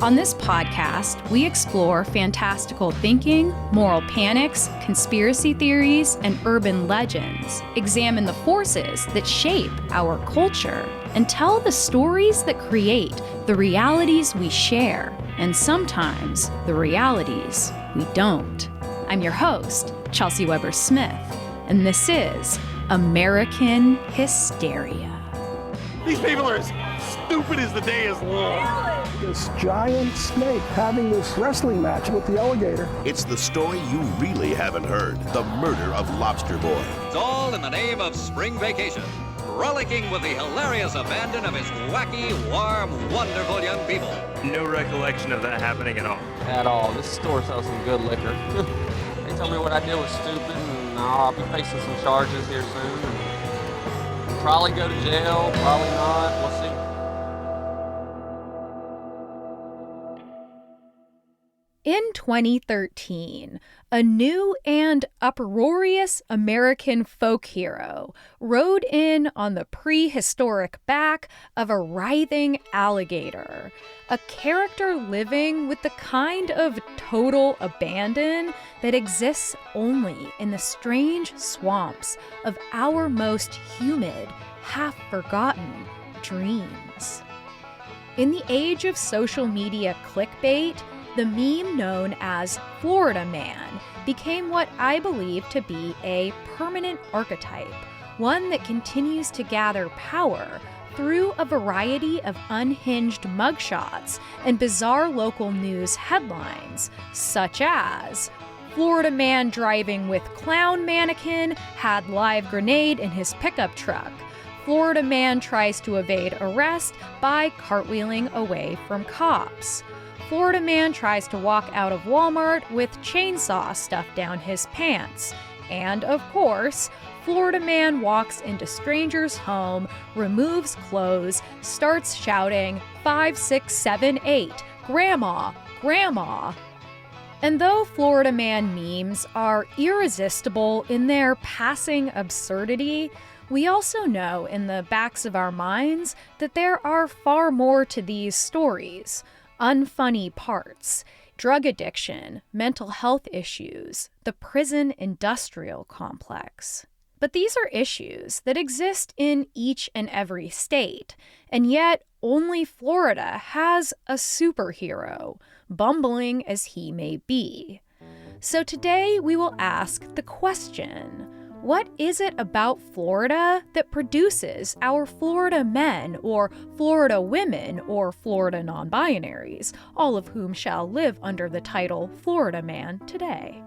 On this podcast, we explore fantastical thinking, moral panics, conspiracy theories, and urban legends, examine the forces that shape our culture, and tell the stories that create the realities we share, and sometimes the realities we don't. I'm your host, Chelsey Weber-Smith, and this is American Hysteria. These people are as stupid as the day is long. This giant snake having this wrestling match with the alligator. It's the story you really haven't heard. The murder of Lobster Boy. It's all in the name of spring vacation. Rollicking with the hilarious abandon of his wacky, warm, wonderful young people. No recollection of that happening at all. At all. This store sells some good liquor. They told me what I did was stupid, and I'll be facing some charges here soon. And probably go to jail, probably not. We'll see. In 2013, a new and uproarious American folk hero rode in on the prehistoric back of a writhing alligator, a character living with the kind of total abandon that exists only in the strange swamps of our most humid, half-forgotten dreams. In the age of social media clickbait, the meme known as Florida Man became what I believe to be a permanent archetype, one that continues to gather power through a variety of unhinged mugshots and bizarre local news headlines, such as Florida Man driving with clown mannequin had live grenade in his pickup truck. Florida Man tries to evade arrest by cartwheeling away from cops. Florida Man tries to walk out of Walmart with chainsaw stuffed down his pants. And of course, Florida Man walks into stranger's home, removes clothes, starts shouting 5, 6, 7, 8, Grandma, Grandma. And though Florida Man memes are irresistible in their passing absurdity, we also know in the backs of our minds that there are far more to these stories. Unfunny parts, drug addiction, mental health issues, the prison industrial complex. But these are issues that exist in each and every state, and yet only Florida has a superhero, bumbling as he may be. So today we will ask the question: what is it about Florida that produces our Florida men, or Florida women, or Florida non-binaries, all of whom shall live under the title Florida Man today?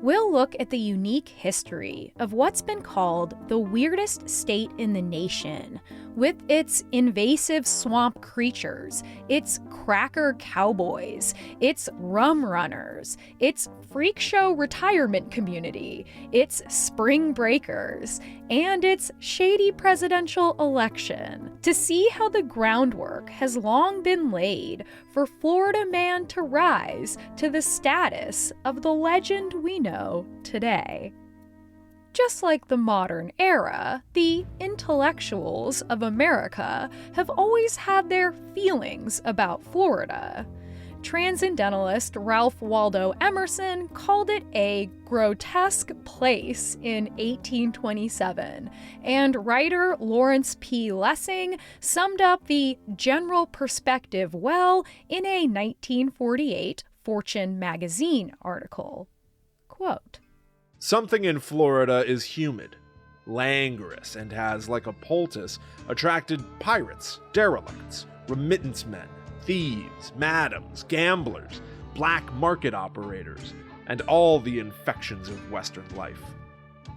We'll look at the unique history of what's been called the weirdest state in the nation, with its invasive swamp creatures, its cracker cowboys, its rum runners, its freak show retirement community, its spring breakers, and its shady presidential election, to see how the groundwork has long been laid for Florida Man to rise to the status of the legend we know today. Just like the modern era, the intellectuals of America have always had their feelings about Florida. Transcendentalist Ralph Waldo Emerson called it a grotesque place in 1827, and writer Lawrence P. Lessing summed up the general perspective well in a 1948 Fortune magazine article. Quote, "Something in Florida is humid, languorous, and has, like a poultice, attracted pirates, derelicts, remittance men, thieves, madams, gamblers, black market operators, and all the infections of Western life.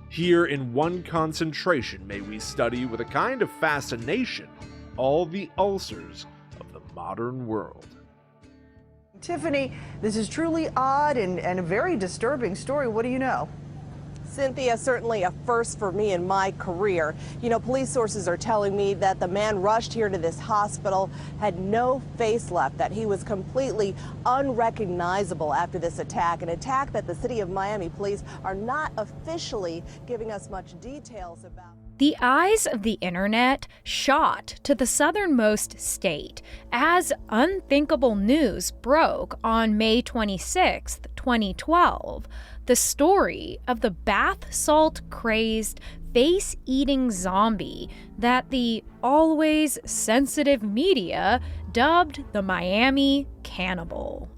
Here in one concentration may we study with a kind of fascination all the ulcers of the modern world." Tiffany, this is truly odd and a very disturbing story. What do you know? Cynthia, certainly a first for me in my career. You know, police sources are telling me that the man rushed here to this hospital had no face left, that he was completely unrecognizable after this attack, an attack that the city of Miami police are not officially giving us much details about. The eyes of the internet shot to the southernmost state as unthinkable news broke on May 26, 2012, the story of the bath salt-crazed, face-eating zombie that the always sensitive media dubbed the Miami Cannibal.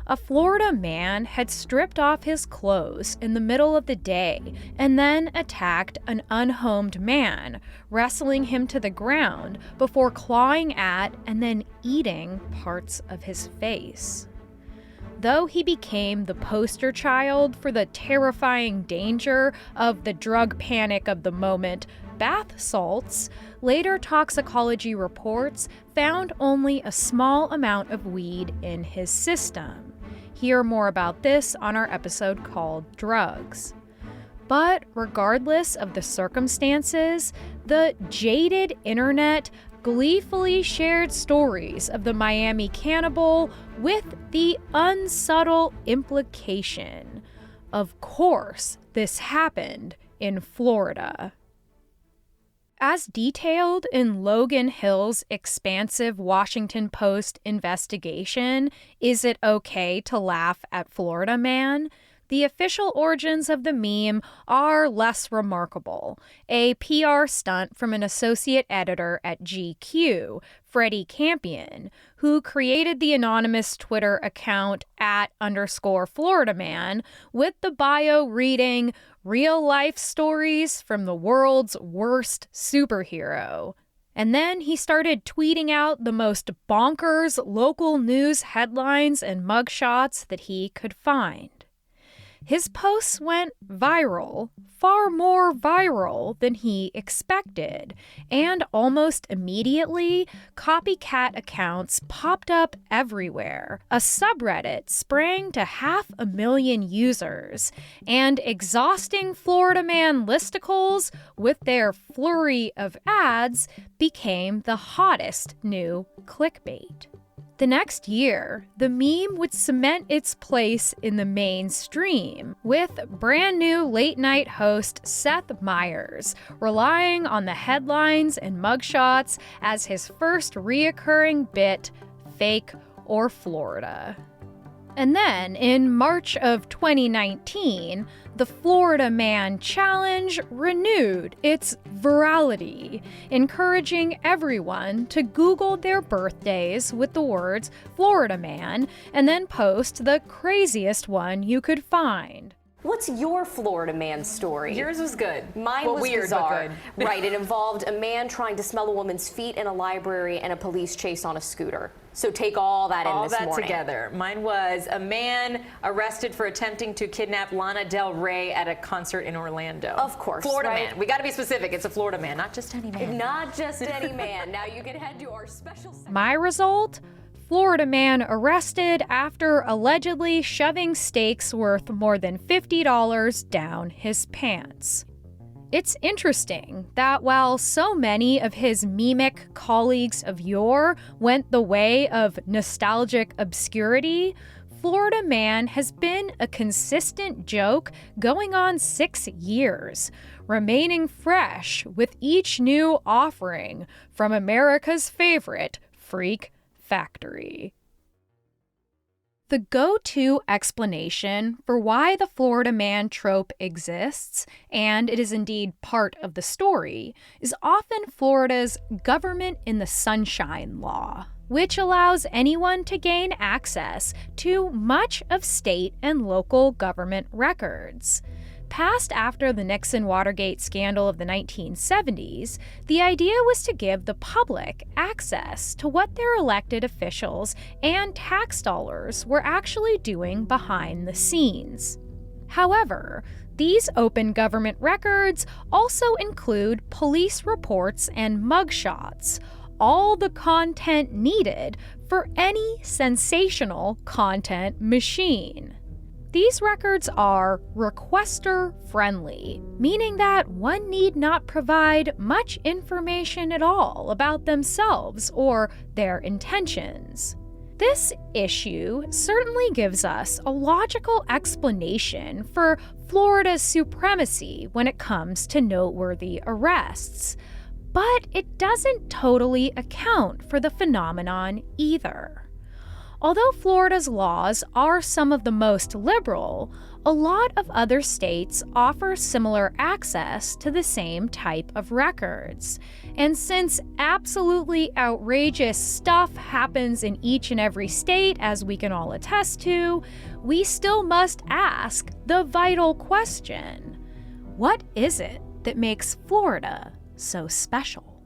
A Florida man had stripped off his clothes in the middle of the day and then attacked an unhomed man, wrestling him to the ground before clawing at and then eating parts of his face. Though he became the poster child for the terrifying danger of the drug panic of the moment, bath salts, later toxicology reports found only a small amount of weed in his system. Hear more about this on our episode called Drugs. But regardless of the circumstances, the jaded internet gleefully shared stories of the Miami Cannibal with the unsubtle implication, of course, this happened in Florida. As detailed in Logan Hill's expansive Washington Post investigation, Is It Okay to Laugh at Florida Man?, the official origins of the meme are less remarkable. A PR stunt from an associate editor at GQ, Freddie Campion, who created the anonymous Twitter account @_FloridaMan with the bio reading real-life stories from the world's worst superhero. And then he started tweeting out the most bonkers local news headlines and mugshots that he could find. His posts went viral, far more viral than he expected, and almost immediately, copycat accounts popped up everywhere. A subreddit sprang to 500,000 users, and exhausting Florida Man listicles with their flurry of ads became the hottest new clickbait. The next year, the meme would cement its place in the mainstream, with brand new late-night host Seth Meyers relying on the headlines and mugshots as his first reoccurring bit, Fake or Florida. And then, in March of 2019, the Florida Man Challenge renewed its virality, encouraging everyone to Google their birthdays with the words Florida Man and then post the craziest one you could find. What's your Florida Man story? Yours was good. Mine was weird, bizarre. but good. Right, it involved a man trying to smell a woman's feet in a library and a police chase on a scooter. So take all that in this morning. All that together. Mine was a man arrested for attempting to kidnap Lana Del Rey at a concert in Orlando. Of course. Florida right? Man. We got to be specific. It's a Florida man, not just any man. Not just any man. Now you can head to our special section. My result? Florida man arrested after allegedly shoving steaks worth more than $50 down his pants. It's interesting that while so many of his memic colleagues of yore went the way of nostalgic obscurity, Florida Man has been a consistent joke going on 6 years, remaining fresh with each new offering from America's favorite freak factory. The go-to explanation for why the Florida Man trope exists, and it is indeed part of the story, is often Florida's government in the sunshine law, which allows anyone to gain access to much of state and local government records. Passed after the Nixon-Watergate scandal of the 1970s, the idea was to give the public access to what their elected officials and tax dollars were actually doing behind the scenes. However, these open government records also include police reports and mugshots, all the content needed for any sensational content machine. These records are requester-friendly, meaning that one need not provide much information at all about themselves or their intentions. This issue certainly gives us a logical explanation for Florida's supremacy when it comes to noteworthy arrests. But it doesn't totally account for the phenomenon either. Although Florida's laws are some of the most liberal, a lot of other states offer similar access to the same type of records. And since absolutely outrageous stuff happens in each and every state, as we can all attest to, we still must ask the vital question: what is it that makes Florida so special?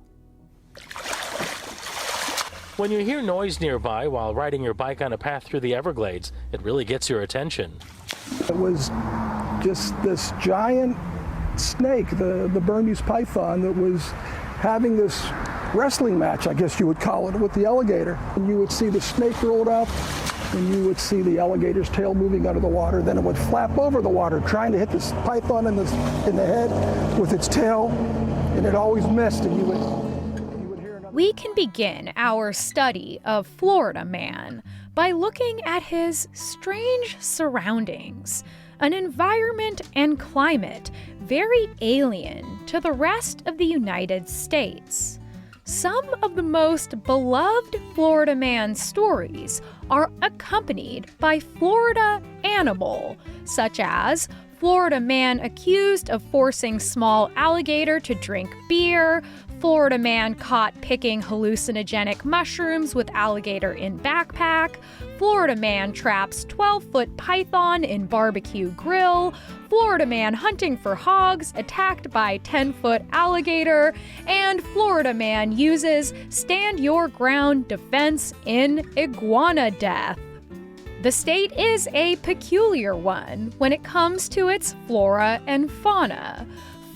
When you hear noise nearby while riding your bike on a path through the Everglades, it really gets your attention. It was just this giant snake, the Burmese python, that was having this wrestling match, I guess you would call it, with the alligator. And you would see the snake rolled up, and you would see the alligator's tail moving under the water. Then it would flap over the water, trying to hit this python in the head with its tail, and it always missed, and you would hear another. We can begin our study of Florida Man by looking at his strange surroundings, an environment and climate very alien to the rest of the United States. Some of the most beloved Florida Man stories are accompanied by Florida animal, such as Florida Man accused of forcing small alligator to drink beer, Florida Man caught picking hallucinogenic mushrooms with alligator in backpack, Florida Man traps 12-foot python in barbecue grill, Florida Man hunting for hogs attacked by 10-foot alligator, and Florida Man uses stand your ground defense in iguana death. The state is a peculiar one when it comes to its flora and fauna,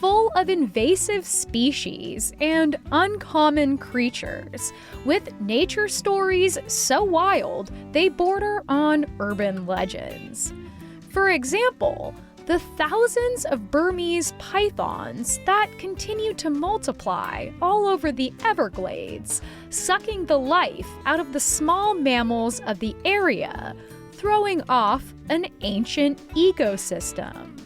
full of invasive species and uncommon creatures, with nature stories so wild they border on urban legends. For example, the thousands of Burmese pythons that continue to multiply all over the Everglades, sucking the life out of the small mammals of the area, throwing off an ancient ecosystem.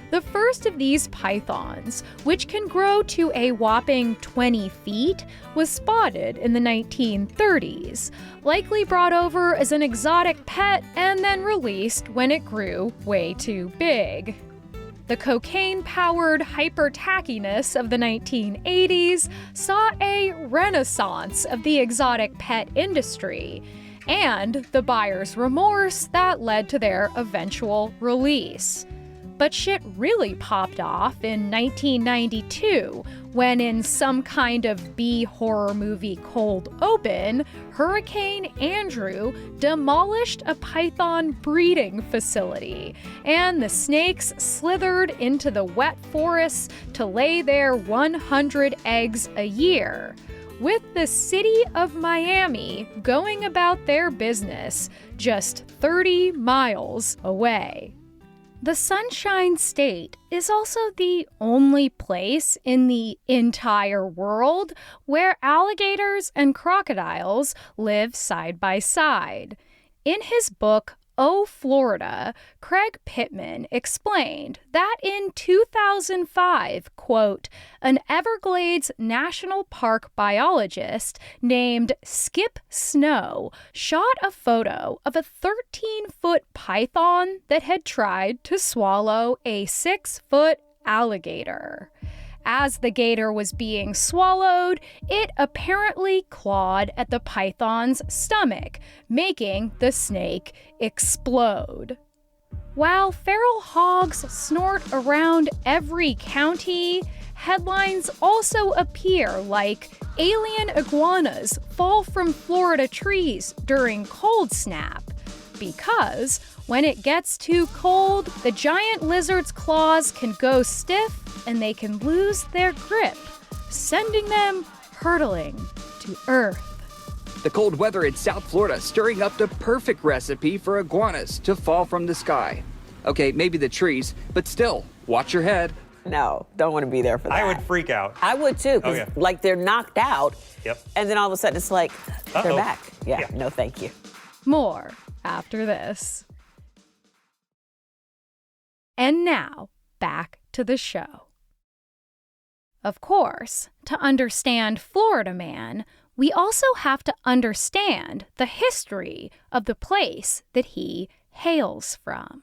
The first of these pythons, which can grow to a whopping 20 feet, was spotted in the 1930s, likely brought over as an exotic pet and then released when it grew way too big. The cocaine-powered hyper-tackiness of the 1980s saw a renaissance of the exotic pet industry, and the buyer's remorse that led to their eventual release. But shit really popped off in 1992 when, in some kind of B-horror movie cold open, Hurricane Andrew demolished a python breeding facility, and the snakes slithered into the wet forests to lay their 100 eggs a year, with the city of Miami going about their business just 30 miles away. The Sunshine State is also the only place in the entire world where alligators and crocodiles live side by side. In his book, Oh, Florida, Craig Pittman explained that in 2005, quote, an Everglades National Park biologist named Skip Snow shot a photo of a 13-foot python that had tried to swallow a 6-foot alligator. As the gator was being swallowed, it apparently clawed at the python's stomach, making the snake explode. While feral hogs snort around every county, headlines also appear like alien iguanas fall from Florida trees during cold snap, because when it gets too cold, the giant lizard's claws can go stiff and they can lose their grip, sending them hurtling to Earth. The cold weather in South Florida stirring up the perfect recipe for iguanas to fall from the sky. Okay, maybe the trees, but still, watch your head. No, don't want to be there for that. I would freak out. I would too, because like they're knocked out, and then all of a sudden it's like, they're back. Yeah, no thank you. More after this. And now, back to the show. Of course, to understand Florida Man, we also have to understand the history of the place that he hails from.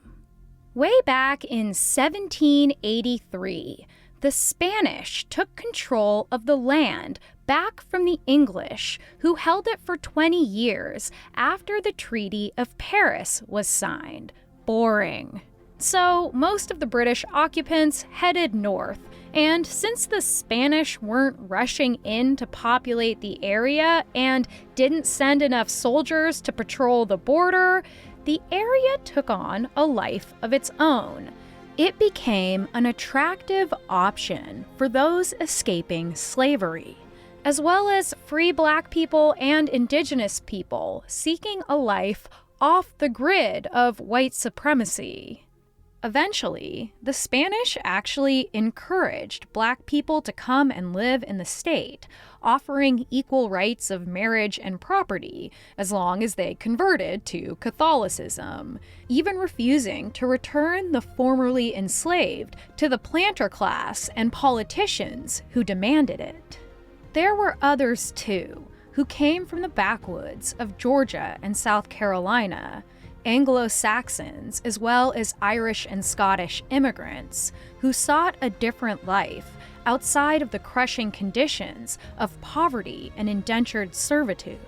Way back in 1783, the Spanish took control of the land back from the English, who held it for 20 years after the Treaty of Paris was signed. Boring. So most of the British occupants headed north, and since the Spanish weren't rushing in to populate the area and didn't send enough soldiers to patrol the border, the area took on a life of its own. It became an attractive option for those escaping slavery, as well as free Black people and Indigenous people seeking a life off the grid of white supremacy. Eventually, the Spanish actually encouraged Black people to come and live in the state, offering equal rights of marriage and property as long as they converted to Catholicism, even refusing to return the formerly enslaved to the planter class and politicians who demanded it. There were others, too, who came from the backwoods of Georgia and South Carolina, Anglo-Saxons, as well as Irish and Scottish immigrants who sought a different life outside of the crushing conditions of poverty and indentured servitude,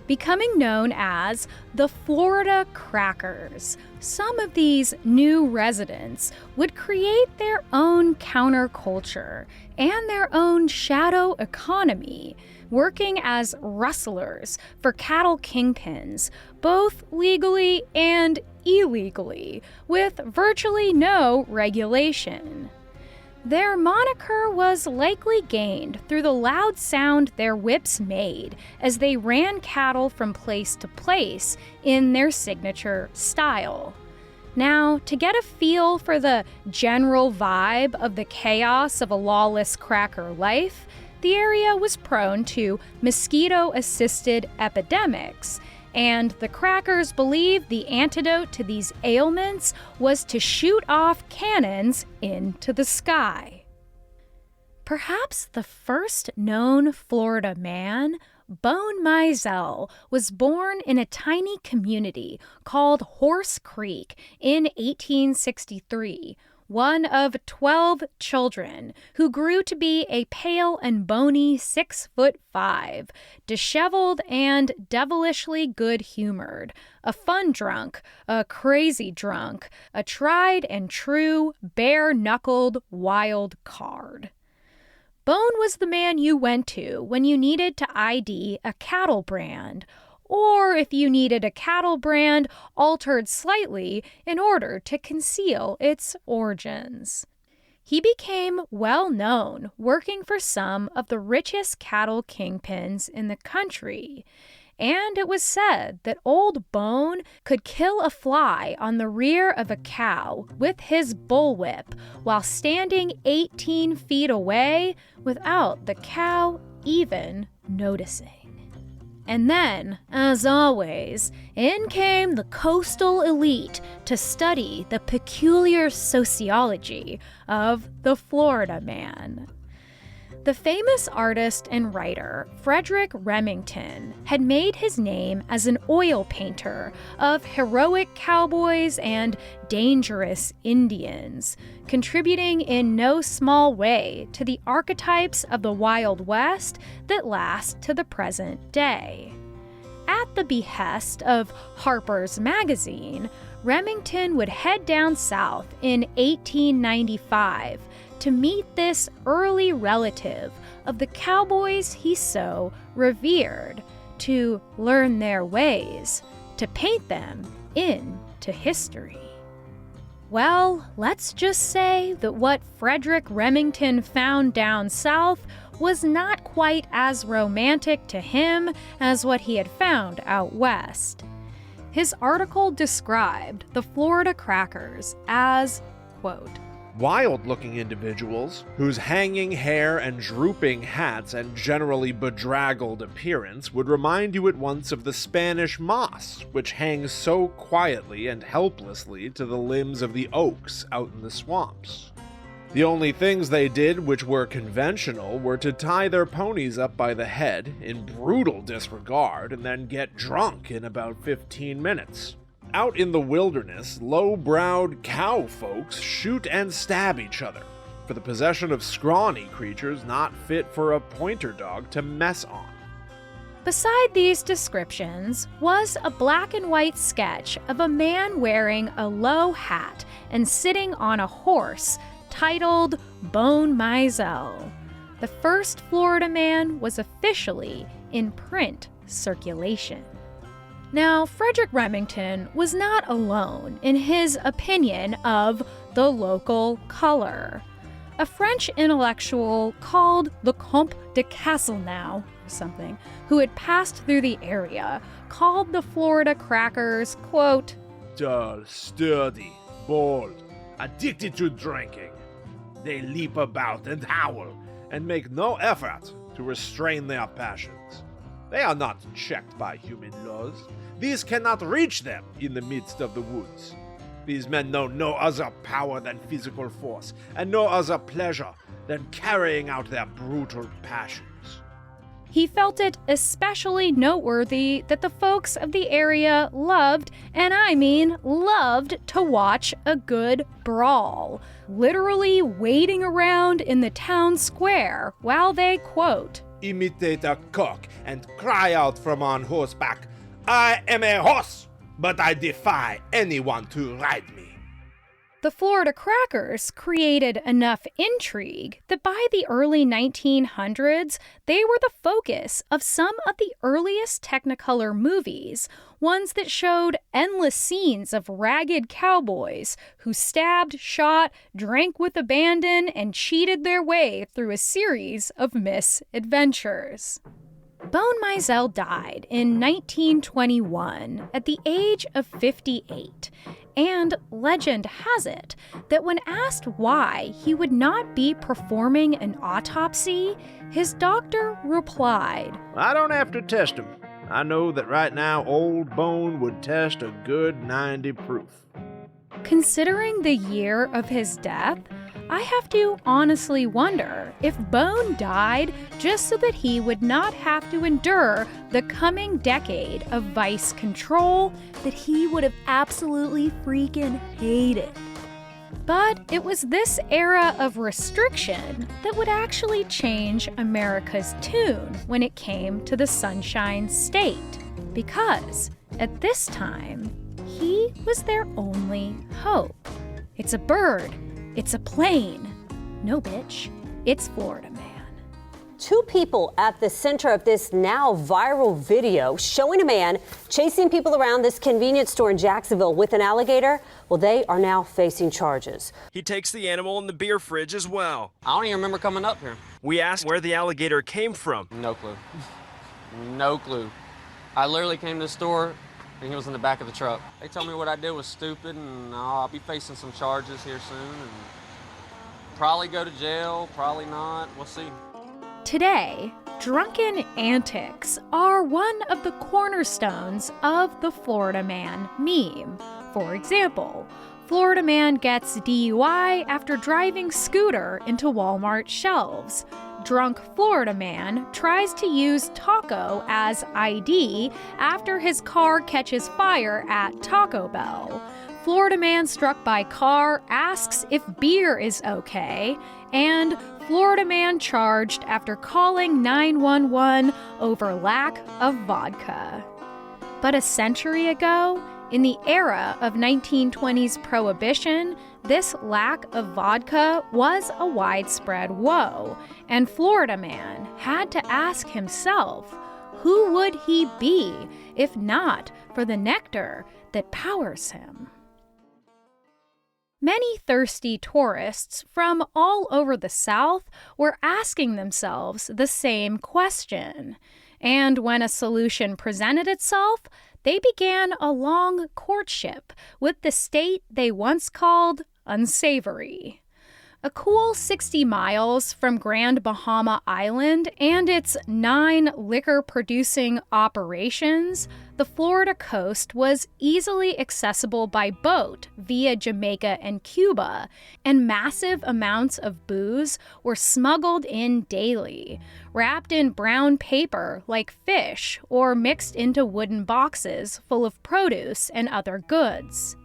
becoming known as the Florida Crackers. Some of these new residents would create their own counterculture and their own shadow economy, working as rustlers for cattle kingpins, both legally and illegally, with virtually no regulation. Their moniker was likely gained through the loud sound their whips made as they ran cattle from place to place in their signature style. Now, to get a feel for the general vibe of the chaos of a lawless cracker life, the area was prone to mosquito-assisted epidemics, and the Crackers believed the antidote to these ailments was to shoot off cannons into the sky. Perhaps the first known Florida man, Bone Mizell, was born in a tiny community called Horse Creek in 1863, one of 12 children who grew to be a pale and bony 6'5", disheveled and devilishly good-humored, a fun drunk, a crazy drunk, a tried and true, bare-knuckled wild card. Bone was the man you went to when you needed to ID a cattle brand, or if you needed a cattle brand altered slightly in order to conceal its origins. He became well known working for some of the richest cattle kingpins in the country, and it was said that Old Bone could kill a fly on the rear of a cow with his bullwhip while standing 18 feet away without the cow even noticing. And then, as always, in came the coastal elite to study the peculiar sociology of the Florida man. The famous artist and writer Frederick Remington had made his name as an oil painter of heroic cowboys and dangerous Indians, contributing in no small way to the archetypes of the Wild West that last to the present day. At the behest of Harper's Magazine, Remington would head down south in 1895 to meet this early relative of the cowboys he so revered, to learn their ways, to paint them into history. Well, let's just say that what Frederick Remington found down south was not quite as romantic to him as what he had found out west. His article described the Florida Crackers as, quote, Wild-looking individuals, whose hanging hair and drooping hats and generally bedraggled appearance would remind you at once of the Spanish moss, which hangs so quietly and helplessly to the limbs of the oaks out in the swamps. The only things they did which were conventional were to tie their ponies up by the head in brutal disregard and then get drunk in about 15 minutes. Out in the wilderness, low-browed cow folks shoot and stab each other for the possession of scrawny creatures not fit for a pointer dog to mess on. Beside these descriptions was a black and white sketch of a man wearing a low hat and sitting on a horse titled Bone Mizell. The first Florida man was officially in print circulation. Now, Frederick Remington was not alone in his opinion of the local color. A French intellectual called the Comte de Castelnau, or something, who had passed through the area, called the Florida Crackers, quote, dull, sturdy, bold, addicted to drinking. They leap about and howl and make no effort to restrain their passions. They are not checked by human laws. These cannot reach them in the midst of the woods. These men know no other power than physical force, and no other pleasure than carrying out their brutal passions. He felt it especially noteworthy that the folks of the area loved, and I mean loved, to watch a good brawl, literally waiting around in the town square while they, quote, imitate a cock and cry out from on horseback, I am a horse, but I defy anyone to ride me. The Florida Crackers created enough intrigue that by the early 1900s, they were the focus of some of the earliest Technicolor movies, ones that showed endless scenes of ragged cowboys who stabbed, shot, drank with abandon, and cheated their way through a series of misadventures. Bone Mizell died in 1921 at the age of 58, and legend has it that when asked why he would not be performing an autopsy, his doctor replied, I don't have to test him. I know that right now old Bone would test a good 90 proof. Considering the year of his death, I have to honestly wonder if Bone died just so that he would not have to endure the coming decade of vice control that he would have absolutely freaking hated. But it was this era of restriction that would actually change America's tune when it came to the Sunshine State, because at this time, he was their only hope. It's a bird. It's a plane. No, bitch. It's Florida Man. Two people at the center of this now viral video showing a man chasing people around this convenience store in Jacksonville with an alligator. Well, they are now facing charges. He takes the animal in the beer fridge as well. I don't even remember coming up here. We asked where the alligator came from. No clue. No clue. I literally came to the store and he was in the back of the truck. They told me what I did was stupid and I'll be facing some charges here soon and probably go to jail, probably not. We'll see. Today, drunken antics are one of the cornerstones of the Florida Man meme. For example, Florida Man gets DUI after driving scooter into Walmart shelves. Drunk Florida Man tries to use taco as ID after his car catches fire at Taco Bell. Florida Man struck by car asks if beer is okay, and Florida Man charged after calling 911 over lack of vodka. But a century ago, in the era of 1920s prohibition, this lack of vodka was a widespread woe, and Florida Man had to ask himself, who would he be if not for the nectar that powers him? Many thirsty tourists from all over the South were asking themselves the same question. And when a solution presented itself, they began a long courtship with the state they once called unsavory. A cool 60 miles from Grand Bahama Island and its 9 liquor-producing operations, the Florida coast was easily accessible by boat via Jamaica and Cuba, and massive amounts of booze were smuggled in daily, wrapped in brown paper like fish or mixed into wooden boxes full of produce and other goods.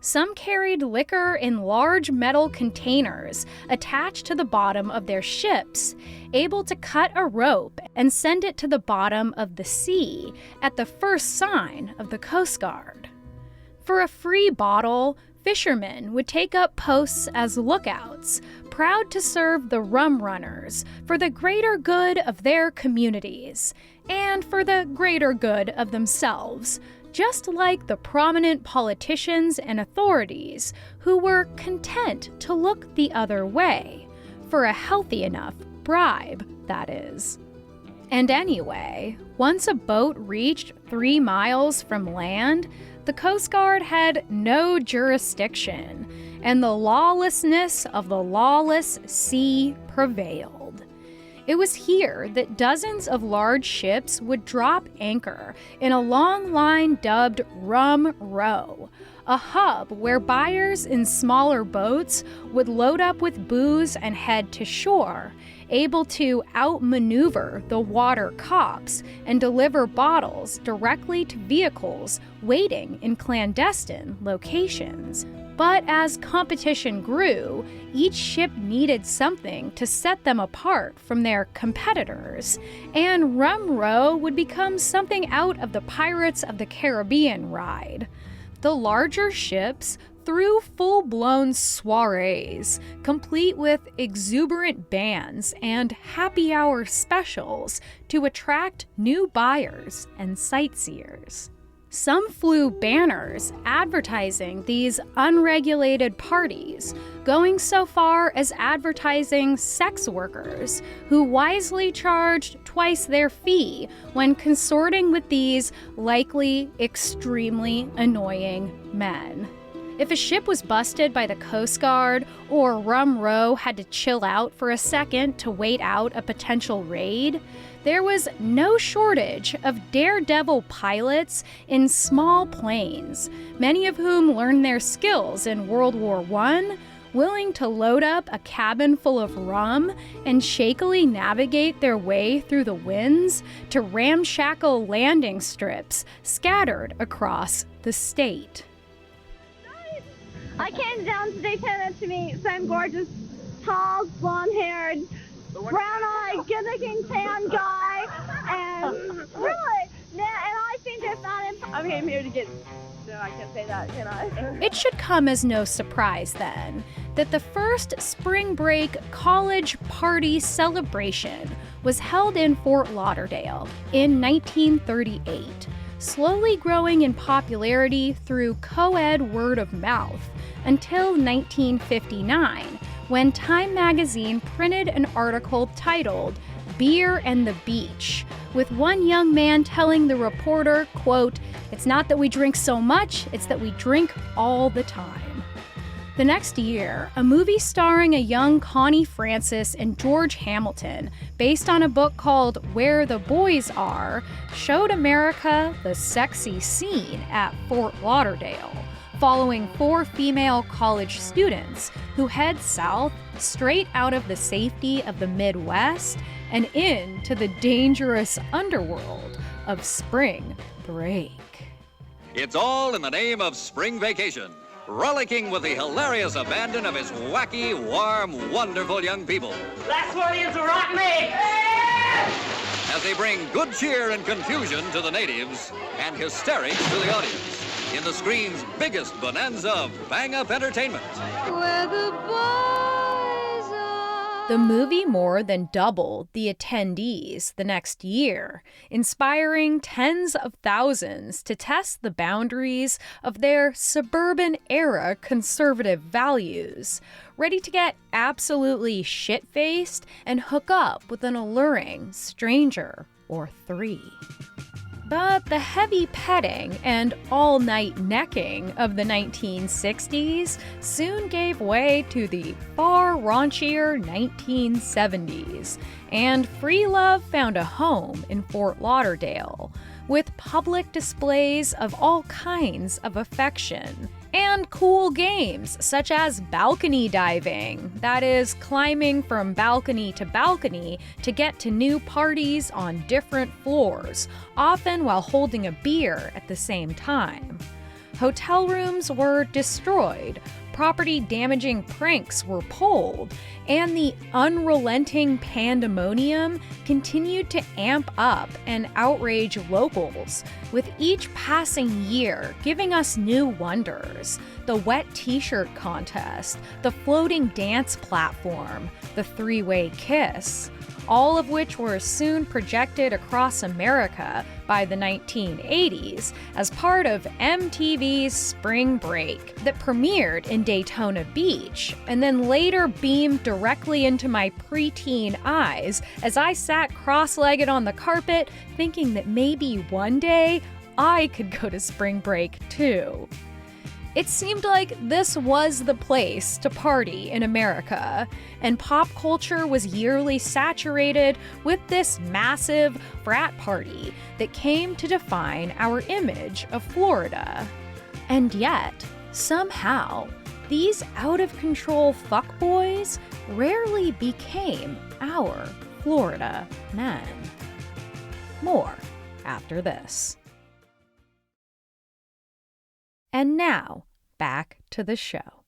Some carried liquor in large metal containers attached to the bottom of their ships, able to cut a rope and send it to the bottom of the sea at the first sign of the Coast Guard. For a free bottle, fishermen would take up posts as lookouts, proud to serve the rum runners for the greater good of their communities and for the greater good of themselves, just like the prominent politicians and authorities who were content to look the other way, for a healthy enough bribe, that is. And anyway, once a boat reached 3 miles from land, the Coast Guard had no jurisdiction, and the lawlessness of the lawless sea prevailed. It was here that dozens of large ships would drop anchor in a long line dubbed Rum Row, a hub where buyers in smaller boats would load up with booze and head to shore, able to outmaneuver the water cops and deliver bottles directly to vehicles waiting in clandestine locations. But as competition grew, each ship needed something to set them apart from their competitors, and Rum Row would become something out of the Pirates of the Caribbean ride. The larger ships threw full-blown soirees, complete with exuberant bands and happy hour specials to attract new buyers and sightseers. Some flew banners advertising these unregulated parties, going so far as advertising sex workers who wisely charged twice their fee when consorting with these likely extremely annoying men. If a ship was busted by the Coast Guard or Rum Row had to chill out for a second to wait out a potential raid, there was no shortage of daredevil pilots in small planes, many of whom learned their skills in World War I, willing to load up a cabin full of rum and shakily navigate their way through the winds to ramshackle landing strips scattered across the state. I came down to Daytona to meet some gorgeous, tall, blonde-haired, brown-eyed, good-looking tan guy, and really, and I think there's not. I came here to get. No, I can't say that, can I? It should come as no surprise then that the first spring break college party celebration was held in Fort Lauderdale in 1938, slowly growing in popularity through co-ed word of mouth until 1959, when Time magazine printed an article titled "Beer and the Beach," with one young man telling the reporter, quote, "It's not that we drink so much, it's that we drink all the time." The next year, a movie starring a young Connie Francis and George Hamilton, based on a book called Where the Boys Are, showed America the sexy scene at Fort Lauderdale, following 4 female college students who head south straight out of the safety of the Midwest and into the dangerous underworld of spring break. It's all in the name of spring vacation, rollicking with the hilarious abandon of his wacky, warm, wonderful young people. Last warriors rock me! As they bring good cheer and confusion to the natives and hysterics to the audience in the screen's biggest bonanza of bang-up entertainment. Where the boys are. The movie more than doubled the attendees the next year, inspiring tens of thousands to test the boundaries of their suburban-era conservative values, ready to get absolutely shit-faced and hook up with an alluring stranger or 3. But the heavy petting and all-night necking of the 1960s soon gave way to the far raunchier 1970s, and free love found a home in Fort Lauderdale, with public displays of all kinds of affection, and cool games such as balcony diving, that is, climbing from balcony to get to new parties on different floors, often while holding a beer at the same time. Hotel rooms were destroyed, property-damaging pranks were pulled, and the unrelenting pandemonium continued to amp up and outrage locals, with each passing year giving us new wonders: the wet t-shirt contest, the floating dance platform, the three-way kiss, all of which were soon projected across America by the 1980s as part of MTV's Spring Break that premiered in Daytona Beach and then later beamed directly into my preteen eyes as I sat cross-legged on the carpet thinking that maybe one day I could go to Spring Break too. It seemed like this was the place to party in America, and pop culture was yearly saturated with this massive frat party that came to define our image of Florida. And yet, somehow, these out-of-control fuckboys rarely became our Florida men. More after this. And now, back to the show.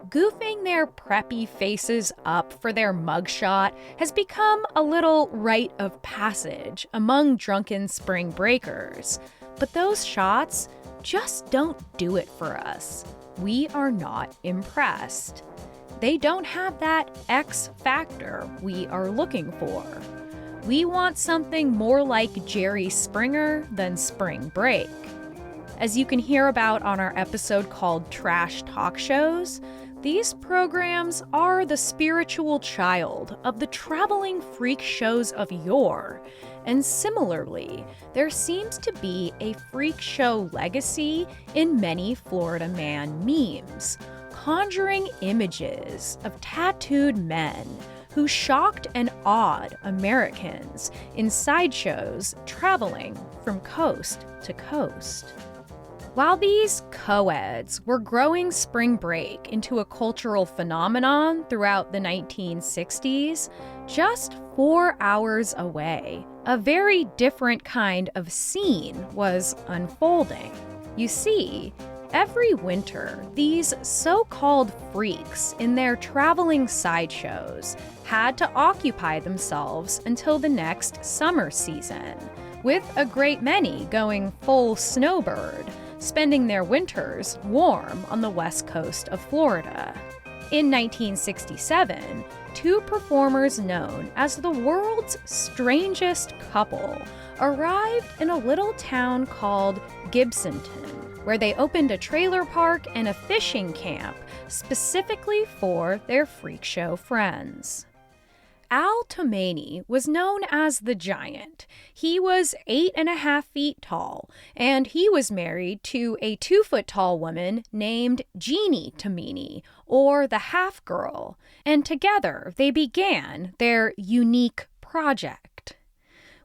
Goofing their preppy faces up for their mugshot has become a little rite of passage among drunken spring breakers. But those shots just don't do it for us. We are not impressed. They don't have that X factor we are looking for. We want something more like Jerry Springer than Spring Break. As you can hear about on our episode called Trash Talk Shows, these programs are the spiritual child of the traveling freak shows of yore. And similarly, there seems to be a freak show legacy in many Florida Man memes, conjuring images of tattooed men who shocked and awed Americans in sideshows traveling from coast to coast. While these co-eds were growing Spring Break into a cultural phenomenon throughout the 1960s, just 4 hours away, a very different kind of scene was unfolding. You see, every winter, these so-called freaks in their traveling sideshows had to occupy themselves until the next summer season, with a great many going full snowbird, spending their winters warm on the west coast of Florida. In 1967, two performers known as the world's strangest couple arrived in a little town called Gibsonton, where they opened a trailer park and a fishing camp specifically for their freak show friends. Al Tomaney was known as the Giant. He was 8.5 feet tall, and he was married to a 2-foot-tall woman named Jeannie Tomaney, or the Half Girl, and together they began their unique project.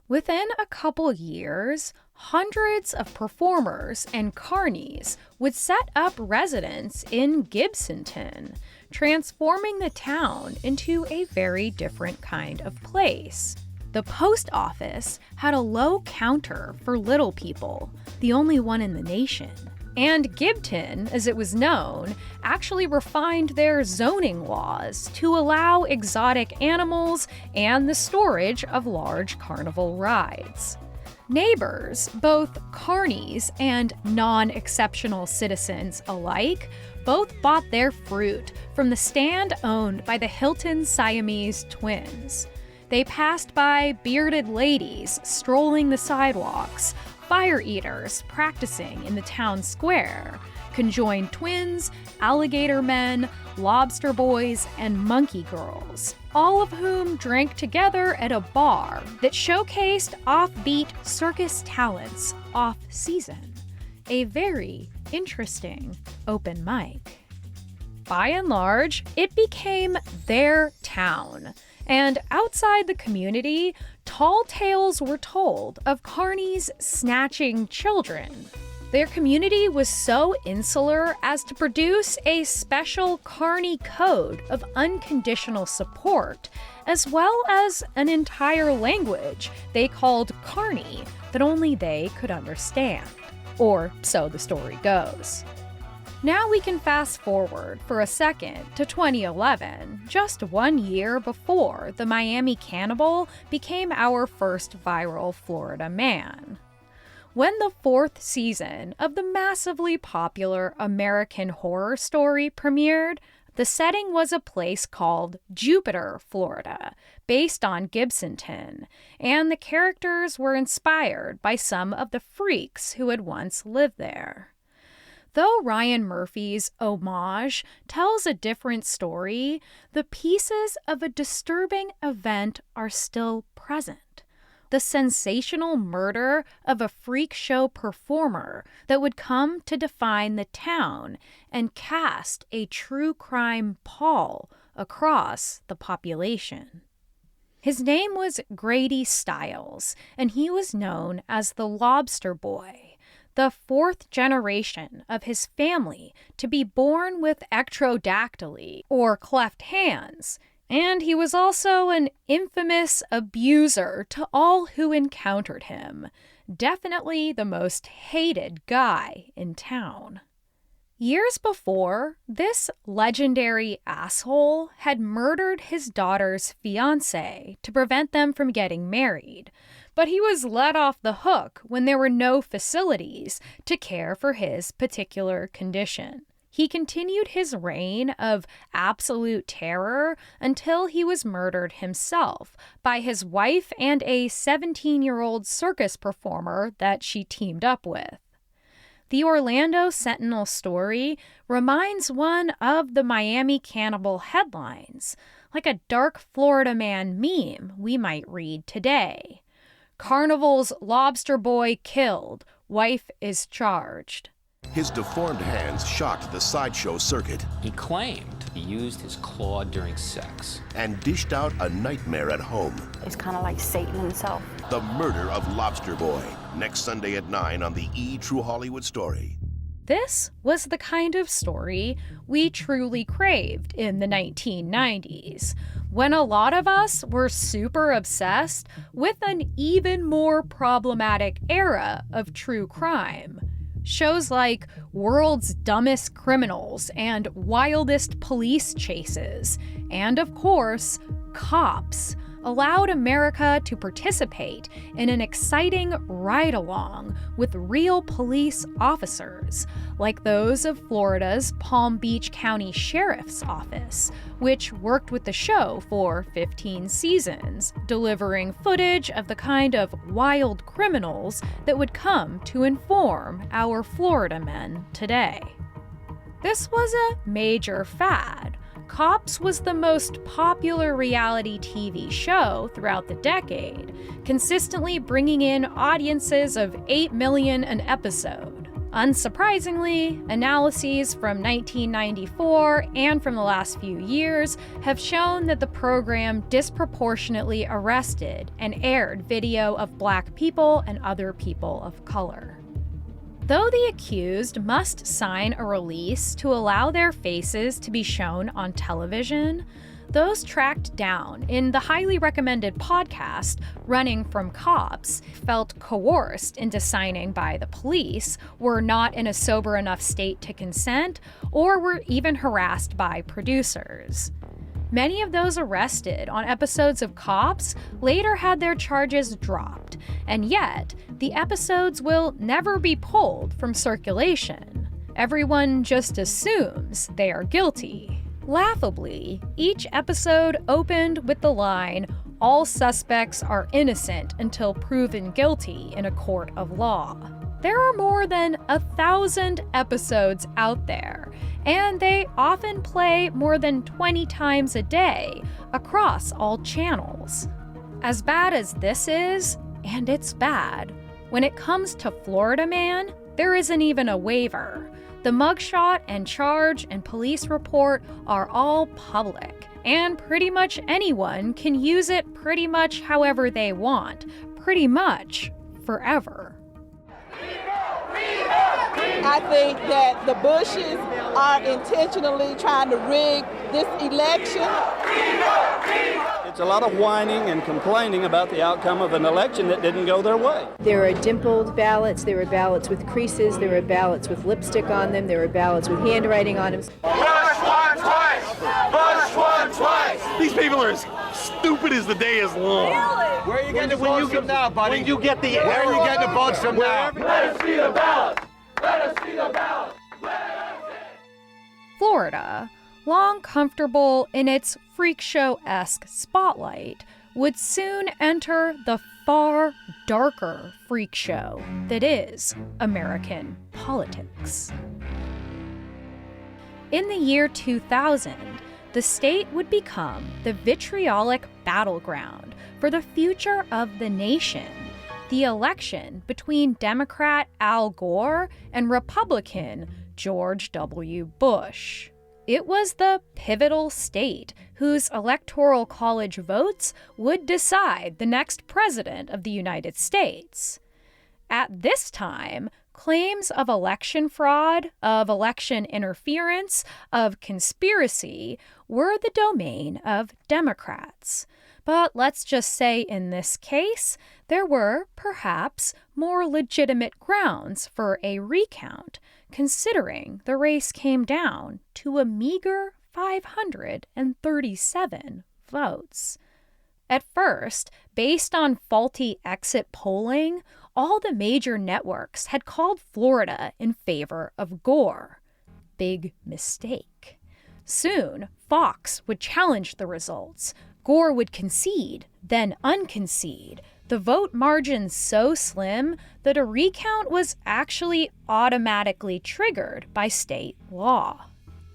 Within a couple years, hundreds of performers and carnies would set up residence in Gibsonton, transforming the town into a very different kind of place. The post office had a low counter for little people, the only one in the nation. And Gibton, as it was known, actually refined their zoning laws to allow exotic animals and the storage of large carnival rides. Neighbors, both carnies and non-exceptional citizens alike, both bought their fruit from the stand owned by the Hilton Siamese twins. They passed by bearded ladies strolling the sidewalks, fire eaters practicing in the town square, conjoined twins, alligator men, lobster boys, and monkey girls, all of whom drank together at a bar that showcased offbeat circus talents off-season. A very interesting open mic. By and large, it became their town. And outside the community, tall tales were told of carnies snatching children. Their community was so insular as to produce a special carny code of unconditional support, as well as an entire language they called carny that only they could understand. Or so the story goes. Now we can fast forward for a second to 2011, just 1 year before the Miami Cannibal became our first viral Florida man. When the 4th season of the massively popular American Horror Story premiered, the setting was a place called Jupiter, Florida, based on Gibsonton, and the characters were inspired by some of the freaks who had once lived there. Though Ryan Murphy's homage tells a different story, the pieces of a disturbing event are still present. The sensational murder of a freak show performer that would come to define the town and cast a true crime pall across the population. His name was Grady Stiles, and he was known as the Lobster Boy, the 4th generation of his family to be born with ectrodactyly, or cleft hands, and he was also an infamous abuser to all who encountered him. Definitely the most hated guy in town. Years before, this legendary asshole had murdered his daughter's fiancé to prevent them from getting married, but he was let off the hook when there were no facilities to care for his particular condition. He continued his reign of absolute terror until he was murdered himself by his wife and a 17-year-old circus performer that she teamed up with. The Orlando Sentinel story reminds one of the Miami Cannibal headlines, like a dark Florida man meme we might read today. Carnival's lobster boy killed, wife is charged. His deformed hands shocked the sideshow circuit. He claimed he used his claw during sex. And dished out a nightmare at home. He's kind of like Satan himself. The Murder of Lobster Boy, next Sunday at 9 on the E! True Hollywood Story. This was the kind of story we truly craved in the 1990s, when a lot of us were super obsessed with an even more problematic era of true crime. Shows like World's Dumbest Criminals and Wildest Police Chases, and of course, Cops, allowed America to participate in an exciting ride-along with real police officers, like those of Florida's Palm Beach County Sheriff's Office, which worked with the show for 15 seasons, delivering footage of the kind of wild criminals that would come to inform our Florida men today. This was a major fad. Cops was the most popular reality TV show throughout the decade, consistently bringing in audiences of 8 million an episode. Unsurprisingly, analyses from 1994 and from the last few years have shown that the program disproportionately arrested and aired video of Black people and other people of color. Though the accused must sign a release to allow their faces to be shown on television, those tracked down in the highly recommended podcast Running from Cops felt coerced into signing by the police, were not in a sober enough state to consent, or were even harassed by producers. Many of those arrested on episodes of Cops later had their charges dropped, and yet the episodes will never be pulled from circulation. Everyone just assumes they are guilty. Laughably, each episode opened with the line, "All suspects are innocent until proven guilty in a court of law." There are more than 1,000 episodes out there, and they often play more than 20 times a day across all channels. As bad as this is, and it's bad, when it comes to Florida Man, there isn't even a waiver. The mugshot and charge and police report are all public, and pretty much anyone can use it pretty much however they want, pretty much forever. I think that the Bushes are intentionally trying to rig this election. It's a lot of whining and complaining about the outcome of an election that didn't go their way. There are dimpled ballots, there were ballots with creases, there were ballots with lipstick on them, there were ballots with handwriting on them. Bush won twice! Bush won twice! These people are as stupid as the day is long. Really? Where are you getting the votes from now, buddy? When you get the Where are you getting the votes from now? Let us see the ballot! Let us see the ballot! Florida, long comfortable in its freak show-esque spotlight, would soon enter the far darker freak show that is American politics. In the year 2000, the state would become the vitriolic battleground for the future of the nation, the election between Democrat Al Gore and Republican George W. Bush. It was the pivotal state whose electoral college votes would decide the next president of the United States. At this time, claims of election fraud, of election interference, of conspiracy were the domain of Democrats. But let's just say in this case, there were perhaps more legitimate grounds for a recount, considering the race came down to a meager 537 votes. At first, based on faulty exit polling, all the major networks had called Florida in favor of Gore. Big mistake. Soon, Fox would challenge the results. Gore would concede, then unconcede, the vote margin so slim that a recount was actually automatically triggered by state law.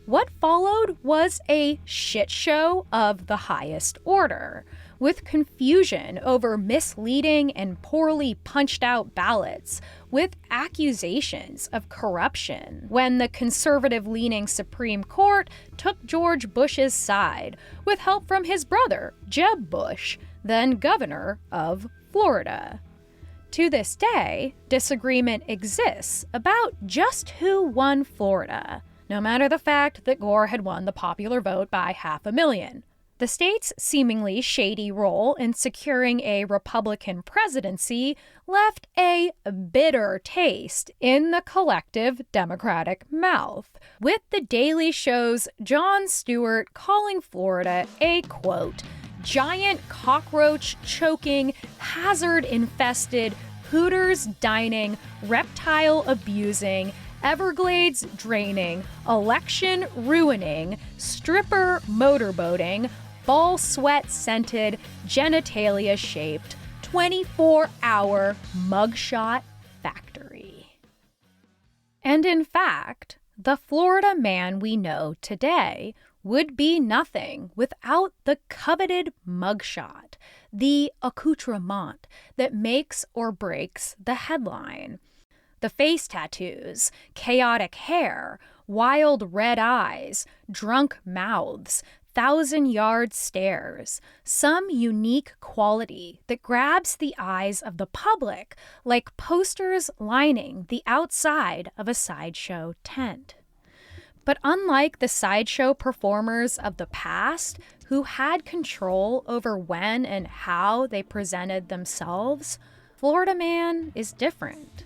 What followed was a shit show of the highest order, with confusion over misleading and poorly punched out ballots, with accusations of corruption when the conservative-leaning Supreme Court took George Bush's side, with help from his brother, Jeb Bush, then governor of Florida. To this day, disagreement exists about just who won Florida, no matter the fact that Gore had won the popular vote by 500,000. The state's seemingly shady role in securing a Republican presidency left a bitter taste in the collective Democratic mouth, with The Daily Show's Jon Stewart calling Florida a, quote, giant cockroach-choking, hazard-infested, Hooters dining, reptile-abusing, Everglades draining, election ruining, stripper motorboating, ball sweat scented, genitalia shaped, 24-hour mugshot factory. And in fact, the Florida man we know today would be nothing without the coveted mugshot, the accoutrement that makes or breaks the headline. The face tattoos, chaotic hair, wild red eyes, drunk mouths, 1,000-yard stares, some unique quality that grabs the eyes of the public like posters lining the outside of a sideshow tent. But unlike the sideshow performers of the past, who had control over when and how they presented themselves, Florida Man is different.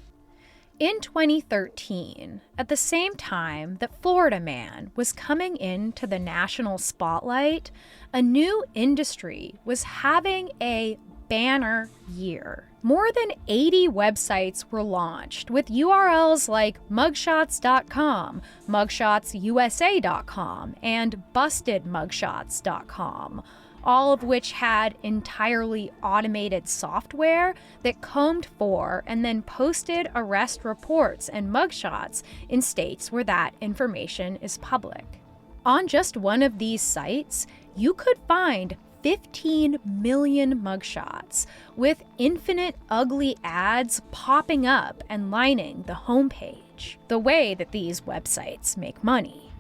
In 2013, at the same time that Florida Man was coming into the national spotlight, a new industry was having a banner year. More than 80 websites were launched with URLs like mugshots.com, mugshotsusa.com, and bustedmugshots.com, all of which had entirely automated software that combed for and then posted arrest reports and mugshots in states where that information is public. On just one of these sites, you could find 15 million mugshots, with infinite ugly ads popping up and lining the homepage, the way that these websites make money.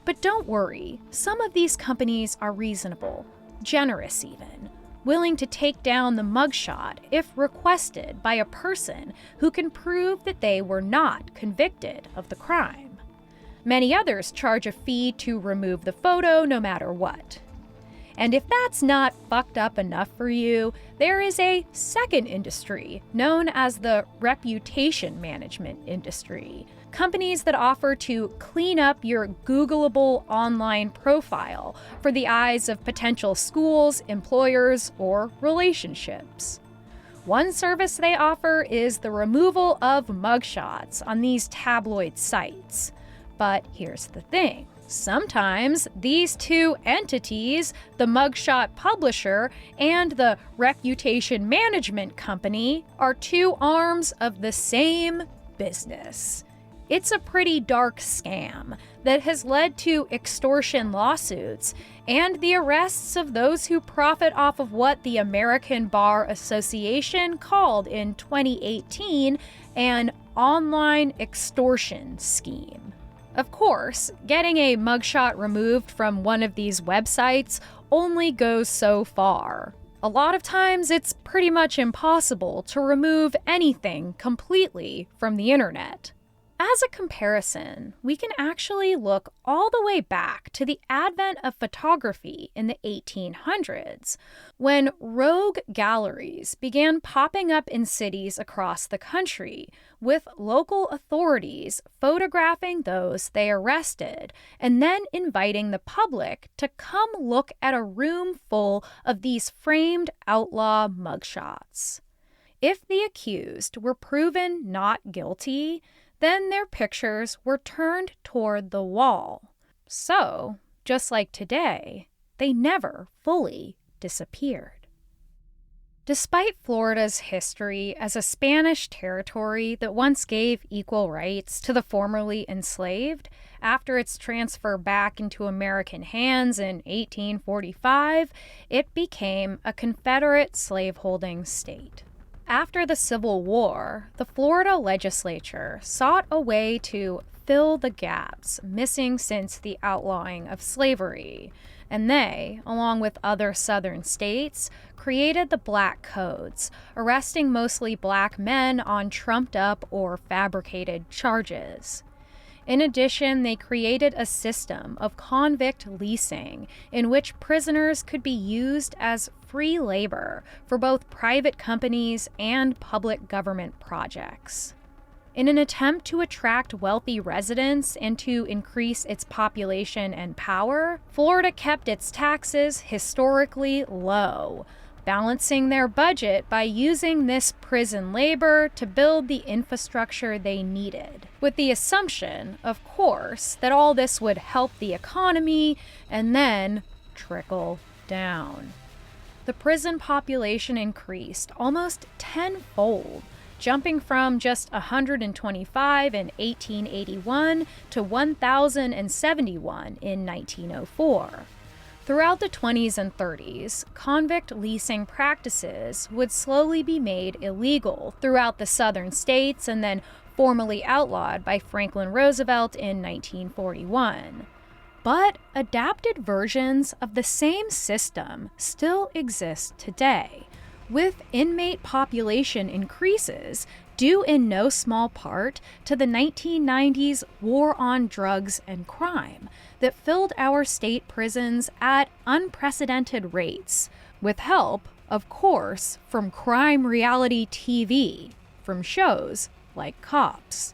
But don't worry, some of these companies are reasonable, generous even, willing to take down the mugshot if requested by a person who can prove that they were not convicted of the crime. Many others charge a fee to remove the photo no matter what. And if that's not fucked up enough for you, there is a second industry known as the reputation management industry. Companies that offer to clean up your Googleable online profile for the eyes of potential schools, employers, or relationships. One service they offer is the removal of mugshots on these tabloid sites. But here's the thing. Sometimes these two entities, the mugshot publisher and the reputation management company, are two arms of the same business. It's a pretty dark scam that has led to extortion lawsuits and the arrests of those who profit off of what the American Bar Association called in 2018 an online extortion scheme. Of course, getting a mugshot removed from one of these websites only goes so far. A lot of times, it's pretty much impossible to remove anything completely from the internet. As a comparison, we can actually look all the way back to the advent of photography in the 1800s, when rogue galleries began popping up in cities across the country, with local authorities photographing those they arrested, and then inviting the public to come look at a room full of these framed outlaw mugshots. If the accused were proven not guilty, then their pictures were turned toward the wall. So, just like today, they never fully disappeared. Despite Florida's history as a Spanish territory that once gave equal rights to the formerly enslaved, after its transfer back into American hands in 1845, it became a Confederate slaveholding state. After the Civil War, the Florida legislature sought a way to fill the gaps missing since the outlawing of slavery, and they, along with other southern states, created the Black Codes, arresting mostly black men on trumped-up or fabricated charges. In addition, they created a system of convict leasing in which prisoners could be used as free labor for both private companies and public government projects. In an attempt to attract wealthy residents and to increase its population and power, Florida kept its taxes historically low, balancing their budget by using this prison labor to build the infrastructure they needed, with the assumption, of course, that all this would help the economy and then trickle down. The prison population increased almost tenfold, jumping from just 125 in 1881 to 1,071 in 1904. Throughout the 20s and 30s, convict leasing practices would slowly be made illegal throughout the southern states and then formally outlawed by Franklin Roosevelt in 1941. But adapted versions of the same system still exist today, with inmate population increases due in no small part to the 1990s war on drugs and crime that filled our state prisons at unprecedented rates, with help, of course, from crime reality TV, from shows like Cops.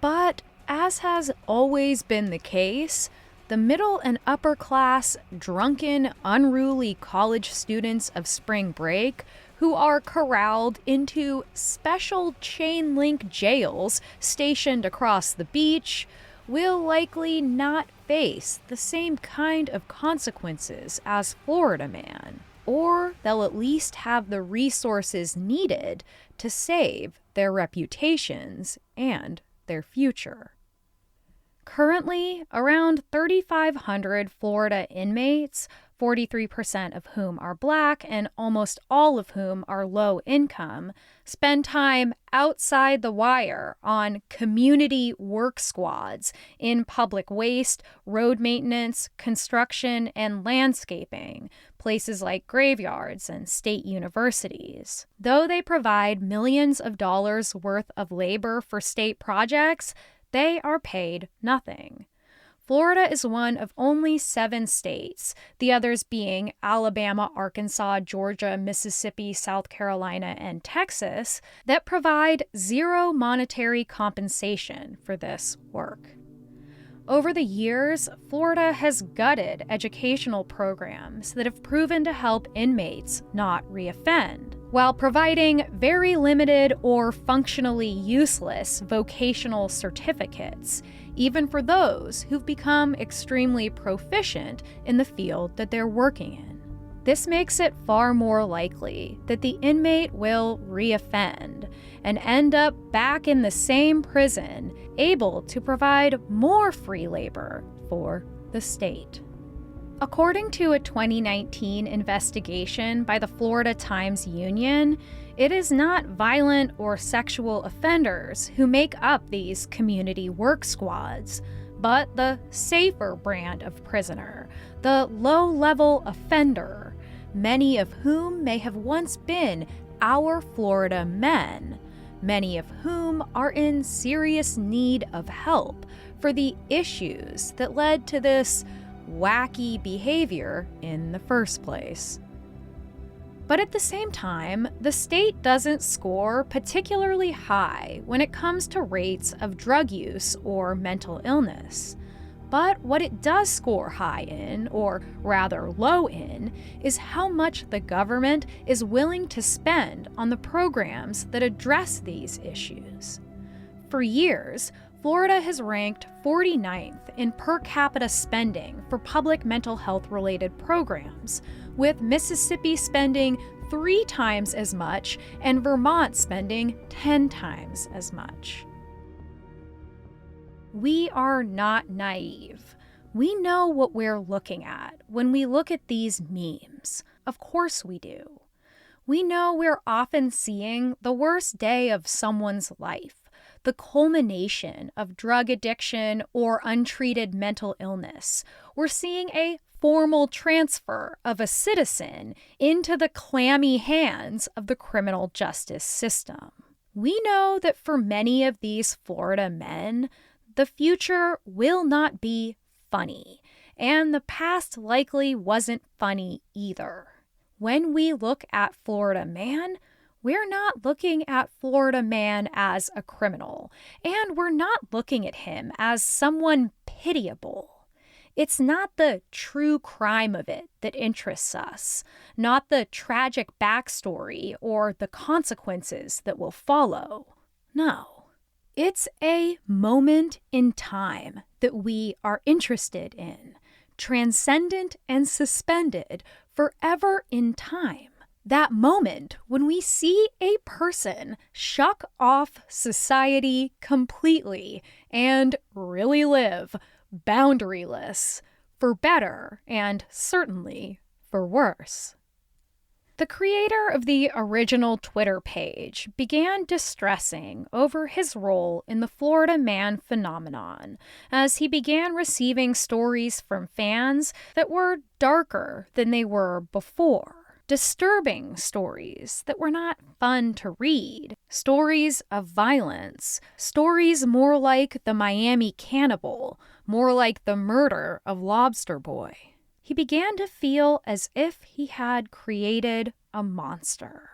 But as has always been the case, the middle and upper class, drunken, unruly college students of spring break who are corralled into special chain link jails stationed across the beach will likely not face the same kind of consequences as Florida Man, or they'll at least have the resources needed to save their reputations and their future. Currently, around 3,500 Florida inmates, 43% of whom are Black and almost all of whom are low income, spend time outside the wire on community work squads in public waste, road maintenance, construction, and landscaping, places like graveyards and state universities. Though they provide millions of dollars worth of labor for state projects, they are paid nothing. Florida is one of only 7 states, the others being Alabama, Arkansas, Georgia, Mississippi, South Carolina, and Texas, that provide zero monetary compensation for this work. Over the years, Florida has gutted educational programs that have proven to help inmates not reoffend, while providing very limited or functionally useless vocational certificates, even for those who've become extremely proficient in the field that they're working in. This makes it far more likely that the inmate will reoffend and end up back in the same prison, able to provide more free labor for the state. According to a 2019 investigation by the Florida Times-Union, it is not violent or sexual offenders who make up these community work squads, but the safer brand of prisoner, the low-level offender, many of whom may have once been our Florida men, many of whom are in serious need of help for the issues that led to this wacky behavior in the first place. But at the same time, the state doesn't score particularly high when it comes to rates of drug use or mental illness. But what it does score high in, or rather low in, is how much the government is willing to spend on the programs that address these issues. For years, Florida has ranked 49th in per capita spending for public mental health-related programs, with Mississippi spending 3 times as much and Vermont spending 10 times as much. We are not naive. We know what we're looking at when we look at these memes. Of course we do. We know we're often seeing the worst day of someone's life, the culmination of drug addiction or untreated mental illness. We're seeing a formal transfer of a citizen into the clammy hands of the criminal justice system. We know that for many of these Florida men, the future will not be funny, and the past likely wasn't funny either. When we look at Florida Man, we're not looking at Florida Man as a criminal, and we're not looking at him as someone pitiable. It's not the true crime of it that interests us, not the tragic backstory or the consequences that will follow. No. It's a moment in time that we are interested in, transcendent and suspended forever in time. That moment when we see a person shuck off society completely and really live boundaryless, for better and certainly for worse. The creator of the original Twitter page began distressing over his role in the Florida Man phenomenon as he began receiving stories from fans that were darker than they were before. Disturbing stories that were not fun to read, stories of violence, stories more like the Miami Cannibal, more like the murder of Lobster Boy. He began to feel as if he had created a monster.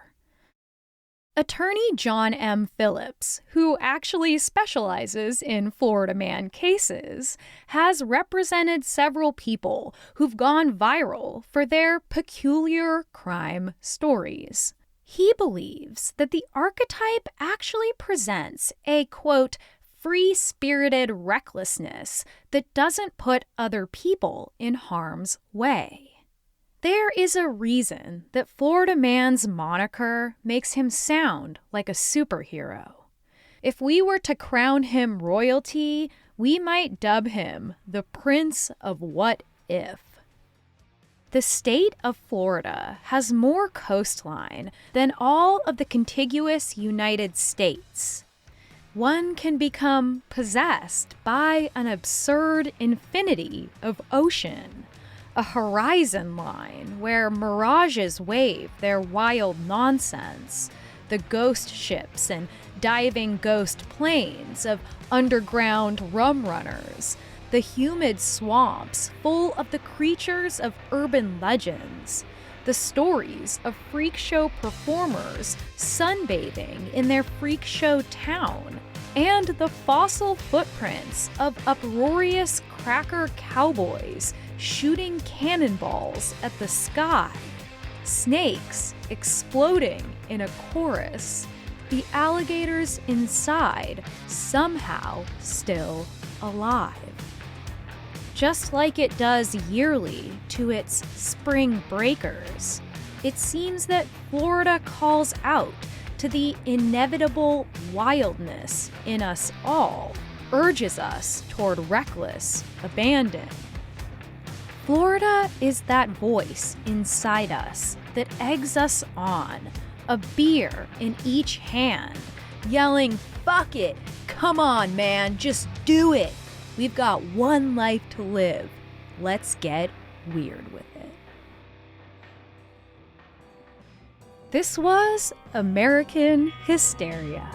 Attorney John M. Phillips, who actually specializes in Florida Man cases, has represented several people who've gone viral for their peculiar crime stories. He believes that the archetype actually presents a, quote, free-spirited recklessness that doesn't put other people in harm's way. There is a reason that Florida Man's moniker makes him sound like a superhero. If we were to crown him royalty, we might dub him the Prince of What If. The state of Florida has more coastline than all of the contiguous United States. One can become possessed by an absurd infinity of ocean, a horizon line where mirages wave their wild nonsense, the ghost ships and diving ghost planes of underground rum runners, the humid swamps full of the creatures of urban legends, the stories of freak show performers sunbathing in their freak show town, and the fossil footprints of uproarious cracker cowboys shooting cannonballs at the sky, snakes exploding in a chorus, the alligators inside somehow still alive. Just like it does yearly to its spring breakers, it seems that Florida calls out to the inevitable wildness in us all, urges us toward reckless abandon. Florida is that voice inside us that eggs us on, a beer in each hand, yelling, "Fuck it! Come on, man, just do it! We've got one life to live. Let's get weird with it." This was American Hysteria.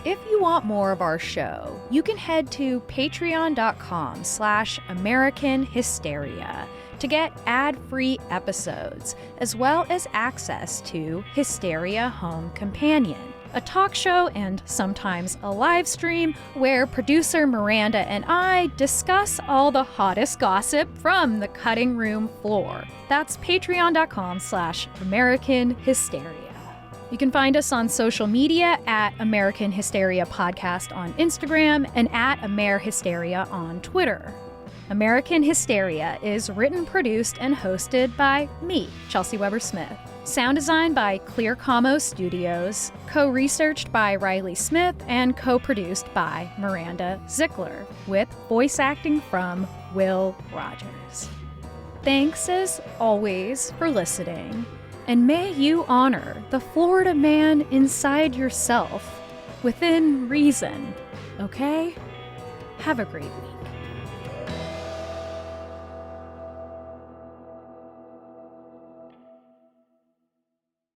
If you want more of our show, you can head to patreon.com/American Hysteria to get ad-free episodes, as well as access to Hysteria Home Companion, a talk show and sometimes a live stream where producer Miranda and I discuss all the hottest gossip from the cutting room floor. That's patreon.com/American Hysteria. You can find us on social media at American Hysteria Podcast on Instagram and at AmerHysteria on Twitter. American Hysteria is written, produced, and hosted by me, Chelsey Weber-Smith. Sound design by Clear Como Studios, co-researched by Riley Smith, and co-produced by Miranda Zickler, with voice acting from Will Rogers. Thanks as always for listening, and may you honor the Florida man inside yourself, within reason, okay? Have a great week.